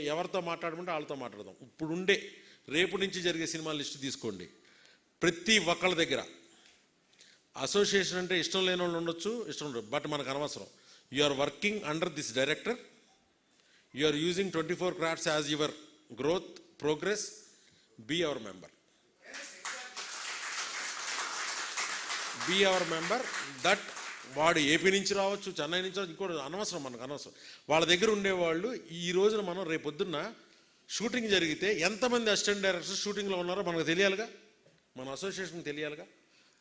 ఎవరితో మాట్లాడమంటే వాళ్ళతో మాట్లాడదాం. ఇప్పుడుండే రేపు నుంచి జరిగే సినిమా లిస్టు తీసుకోండి. ప్రతి ఒక్కళ్ళ దగ్గర అసోసియేషన్ అంటే ఇష్టం లేని వాళ్ళు ఉండొచ్చు, ఇష్టం ఉండదు, బట్ మనకు అనవసరం. You are working under this director, you are using 24 crafts as your growth progress. Be our member. That వాడు ఏపీ నుంచి రావచ్చు, చెన్నై నుంచి రావచ్చు, ఇంకోటి అనవసరం, మనకు అనవసరం. వాళ్ళ దగ్గర ఉండేవాళ్ళు ఈ రోజున మనం రేపొద్దున్న షూటింగ్ జరిగితే ఎంతమంది అసిస్టెంట్ డైరెక్టర్స్ షూటింగ్లో ఉన్నారో మనకు తెలియాలిగా, మన అసోసియేషన్కి తెలియాలిగా.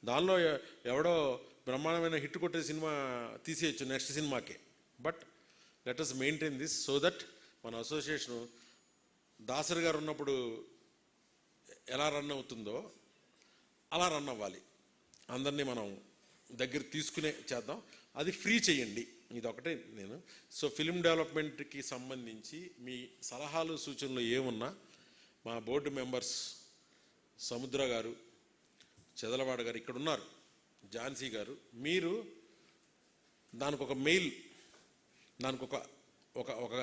దానిలో ఎవడో బ్రహ్మాండమైన హిట్ కొట్టే సినిమా తీసేయచ్చు నెక్స్ట్ సినిమాకే. But let us maintain this so that మన అసోసియేషను దాసరి గారు ఉన్నప్పుడు ఎలా రన్ అవుతుందో అలా రన్ అవ్వాలి. అందరినీ మనం దగ్గర తీసుకునే చేద్దాం. అది ఫ్రీ చేయండి, ఇదొకటే నేను. సో ఫిల్మ్ డెవలప్మెంట్కి సంబంధించి మీ సలహాలు సూచనలు ఏమున్నా మా బోర్డు మెంబర్స్ సముద్ర గారు, చెదలవాడ గారు ఇక్కడ ఉన్నారు, ఝాన్సీ గారు, మీరు దానికి ఒక మెయిల్, దానికి ఒక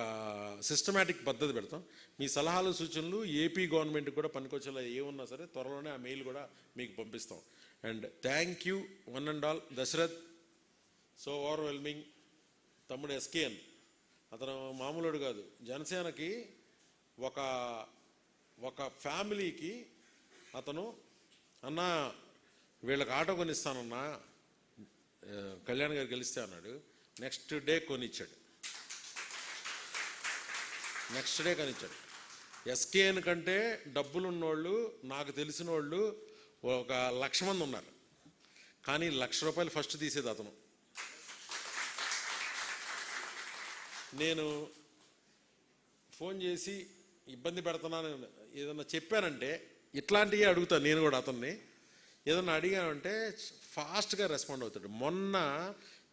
సిస్టమేటిక్ పద్ధతి పెడతాం. మీ సలహాలు సూచనలు ఏపీ గవర్నమెంట్కి కూడా పనికొచ్చేలా ఏమున్నా సరే త్వరలోనే ఆ మెయిల్ కూడా మీకు పంపిస్తాం. And thank you one and all. Dashrath so overwhelming. తమ్ముడు SKN అతను మామూలుడు కాదు. జనసేనకి ఒక ఫ్యామిలీకి అతను అన్నా వీళ్ళకి ఆటో కొనిస్తానన్నా, కళ్యాణ్ గారు గెలిస్తే అన్నాడు. Next day కొనిచ్చాడు. SKN కంటే డబ్బులున్నోళ్ళు నాకు తెలిసిన వాళ్ళు 1,00,000 మంది ఉన్నారు. కానీ ₹1,00,000 ఫస్ట్ తీసేది అతను. నేను ఫోన్ చేసి ఇబ్బంది పెడుతున్నాను ఏదన్నా చెప్పానంటే ఇట్లాంటివి అడుగుతాను నేను కూడా. అతన్ని ఏదన్నా అడిగానంటే ఫాస్ట్గా రెస్పాండ్ అవుతాడు. మొన్న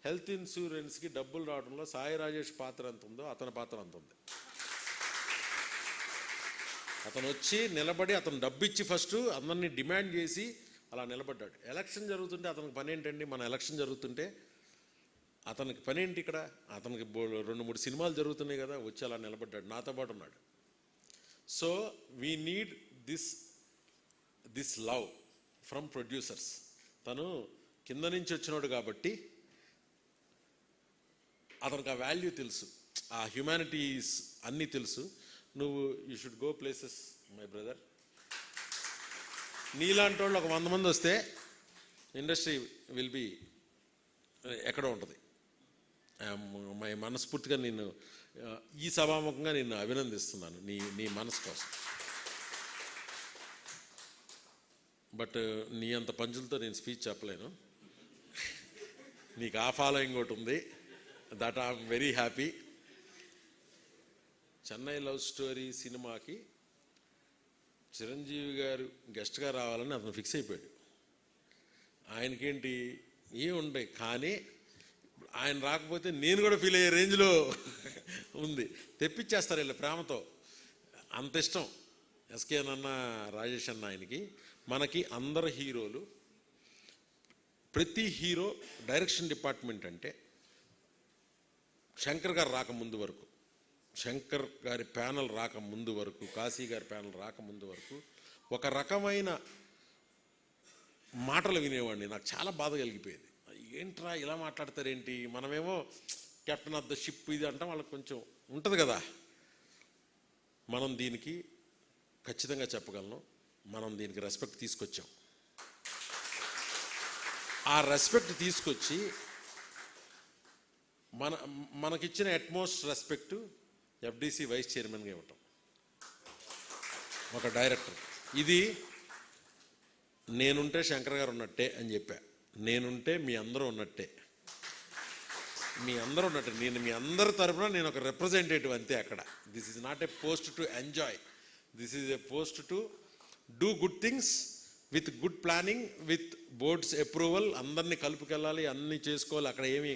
హెల్త్ ఇన్సూరెన్స్కి డబ్బులు రావడంలో సాయి రాజేష్ పాత్ర ఎంత ఉందో అతని పాత్ర అంత ఉంది. అతను వచ్చి నిలబడి అతను డబ్బు ఇచ్చి ఫస్ట్ అందరినీ డిమాండ్ చేసి అలా నిలబడ్డాడు. ఎలక్షన్ జరుగుతుంటే అతనికి పని ఏంటండి? మన ఎలక్షన్ జరుగుతుంటే అతనికి పని ఏంటి? ఇక్కడ అతనికి 2-3 సినిమాలు జరుగుతున్నాయి కదా, వచ్చి అలా నిలబడ్డాడు, నాతో పాటు ఉన్నాడు. So we need this love from producers. తను కింద నుంచి వచ్చినాడు కాబట్టి అతనికి ఆ వాల్యూ తెలుసు, ఆ హ్యుమానిటీస్ అన్నీ తెలుసు. నువ్వు you should go places my brother. నీలాంటి వాళ్ళు ఒక 100 మంది వస్తే ఇండస్ట్రీ విల్ బి ఎక్కడో ఉంటుంది. మనస్ఫూర్తిగా నేను ఈ సభాముఖంగా నిన్ను అభినందిస్తున్నాను నీ మనసు కోసం. బట్ నీ అంత పంచులతో నేను స్పీచ్ చెప్పలేను. నీకు ఆ ఫాలోయింగ్ ఒకటి ఉంది, that I'm very happy. Chennai love story సినిమాకి చిరంజీవి గారు గెస్ట్గా రావాలని అతను ఫిక్స్ అయిపోయాడు. ఆయనకేంటి ఏముండే, కానీ ఆయన రాకపోతే నేను కూడా ఫీల్ అయ్యే రేంజ్లో ఉంది. తెప్పించేస్తారు వీళ్ళ ప్రేమతో, అంత ఇష్టం ఎస్కేఎన్ అన్న, రాజేష్ అన్న ఆయనకి. మనకి అందరు హీరోలు, ప్రతి హీరో డైరెక్షన్ డిపార్ట్మెంట్ అంటే శంకర్ గారు రాకముందు వరకు, శంకర్ గారి ప్యానల్ రాకముందు వరకు, కాశీ గారి ప్యానల్ రాకముందు వరకు ఒక రకమైన మాటలు వినేవాడిని. నాకు చాలా బాధ కలిగిపోయేది. ఏంట్రా ఇలా మాట్లాడతారేంటి, మనమేమో కెప్టెన్ ఆఫ్ ద షిప్ ఇది అంటాం, వాళ్ళకి కొంచెం ఉంటుంది కదా. మనం దీనికి ఖచ్చితంగా చెప్పగలను, మనం దీనికి రెస్పెక్ట్ తీసుకొచ్చాం. ఆ రెస్పెక్ట్ తీసుకొచ్చి మనకిచ్చిన అట్మోస్ట్ రెస్పెక్ట్ ఎఫ్డిసి వైస్ చైర్మన్గా ఇవ్వటం ఒక డైరెక్టర్. ఇది నేనుంటే శంకర్ గారు ఉన్నట్టే అని చెప్పా. నేనుంటే మీ అందరూ ఉన్నట్టే, మీ అందరూ ఉన్నట్టే. నేను మీ అందరి తరఫున నేను ఒక రిప్రజెంటేటివ్ అంతే అక్కడ. This is not a post to enjoy, this is a post to do good things with good planning, with boards approval. అందరినీ కలుపుకెళ్ళాలి, అన్నీ చేసుకోవాలి. అక్కడ ఏమి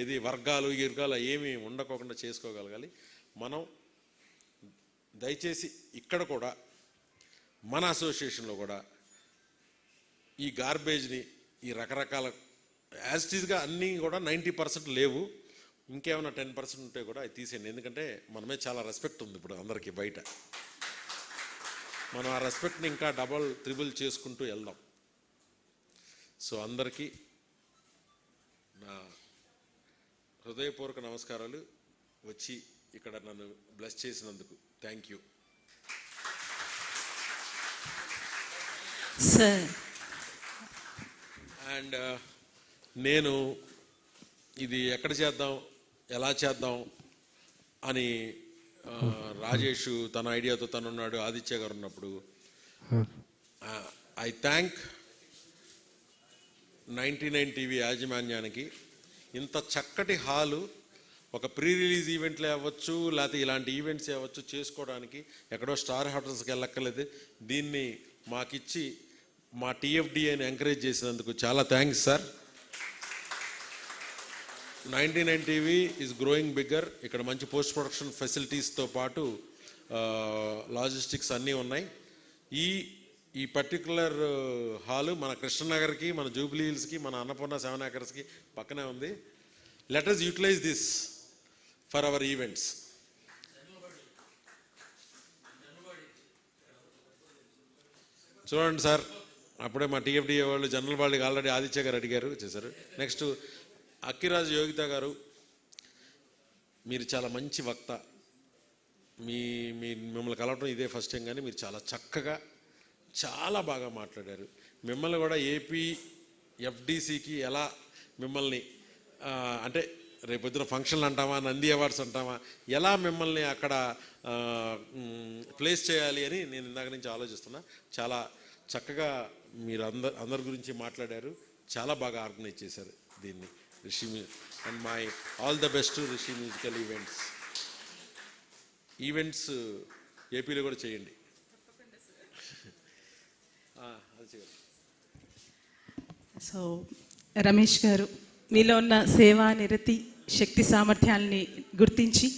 ఏది వర్గాలు ఏమీ ఉండకోకుండా చేసుకోగలగాలి. మనం దయచేసి ఇక్కడ కూడా మన అసోసియేషన్లో కూడా ఈ గార్బేజ్ని, ఈ రకరకాల యాజ్ ఇట్ ఈజ్గా అన్నీ కూడా 90% లేవు, ఇంకేమైనా 10% ఉంటే కూడా అది తీసేయండి. ఎందుకంటే మనమే చాలా రెస్పెక్ట్ ఉంది ఇప్పుడు అందరికీ బయట. మనం ఆ రెస్పెక్ట్ని ఇంకా డబల్ త్రిబుల్ చేసుకుంటూ వెళ్దాం. సో అందరికీ నా హృదయపూర్వక నమస్కారాలు. వచ్చి ఇక్కడ నన్ను బ్లెస్ చేసినందుకు థ్యాంక్ యూ సార్. అండ్ నేను ఇది ఎక్కడ చేద్దాం, ఎలా చేద్దాం అని రాజేష్ తన ఐడియాతో తనున్నాడు, ఆదిత్య గారు ఉన్నప్పుడు ఐ థ్యాంక్ 99 టీవీ యాజమాన్యానికి. ఇంత చక్కటి హాలు ఒక ప్రీ రిలీజ్ ఈవెంట్లే అవ్వచ్చు, లేకపోతే ఇలాంటి ఈవెంట్స్ అవ్వచ్చు చేసుకోవడానికి ఎక్కడో స్టార్ హోటల్స్కి వెళ్ళక్కర్లేదు. దీన్ని మాకిచ్చి మా టీఎఫ్డిఏని ఎంకరేజ్ చేసినందుకు చాలా thanks sir. 99 TV is growing bigger. ఇక్కడ మంచి పోస్ట్ ప్రొడక్షన్ ఫెసిలిటీస్తో పాటు లాజిస్టిక్స్ అన్నీ ఉన్నాయి. ఈ పర్టికులర్ హాలు మన కృష్ణనగర్కి, మన జూబ్లీ హిల్స్కి, మన అన్నపూర్ణ 7 acresకి పక్కనే ఉంది. Let us utilize this for our events. చూడండి సార్, అప్పుడే మా టీఎఫ్డిఏ వాళ్ళు జనరల్ వాళ్ళకి ఆల్రెడీ ఆదిత్య గారు అడిగారు, చేశారు. నెక్స్ట్ అక్కిరాజు యోగిత గారు, మీరు చాలా మంచి వక్త. మిమ్మల్ని కలవటం ఇదే ఫస్ట్ టైం, కానీ మీరు చాలా చక్కగా చాలా బాగా మాట్లాడారు. మిమ్మల్ని కూడా ఏపీ ఎఫ్డిసికి ఎలా మిమ్మల్ని అంటే రేపొద్దున ఫంక్షన్లు అంటామా, నంది అవార్డ్స్ అంటామా, ఎలా మిమ్మల్ని అక్కడ ప్లేస్ చేయాలి అని నేను ఇందాక నుంచి ఆలోచిస్తున్నా. చాలా చక్కగా మీరు అందరి గురించి మాట్లాడారు, చాలా బాగా ఆర్గనైజ్ చేశారు దీన్ని. Rishi and my all the best Rishi musical events ఏపీలో కూడా చేయండి. సో రమేష్ గారు, మీలో ఉన్న సేవా నిరతి శక్తి సామర్థ్యాలని గుర్తించి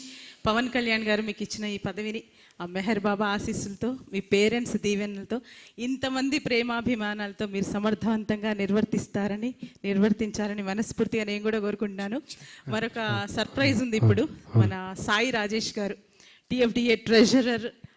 పవన్ కళ్యాణ్ గారు మీకు ఇచ్చిన ఈ పదవిని ఆ మెహర్ బాబా ఆశీస్సులతో, మీ పేరెంట్స్ దీవెనలతో, ఇంతమంది ప్రేమాభిమానాలతో మీరు సమర్థవంతంగా నిర్వర్తించాలని మనస్ఫూర్తిగా నేను కూడా కోరుకుంటున్నాను. మరొక సర్ప్రైజ్ ఉంది ఇప్పుడు. మన సాయి రాజేష్ గారు, టిఎఫ్డిఏ ట్రెజరర్,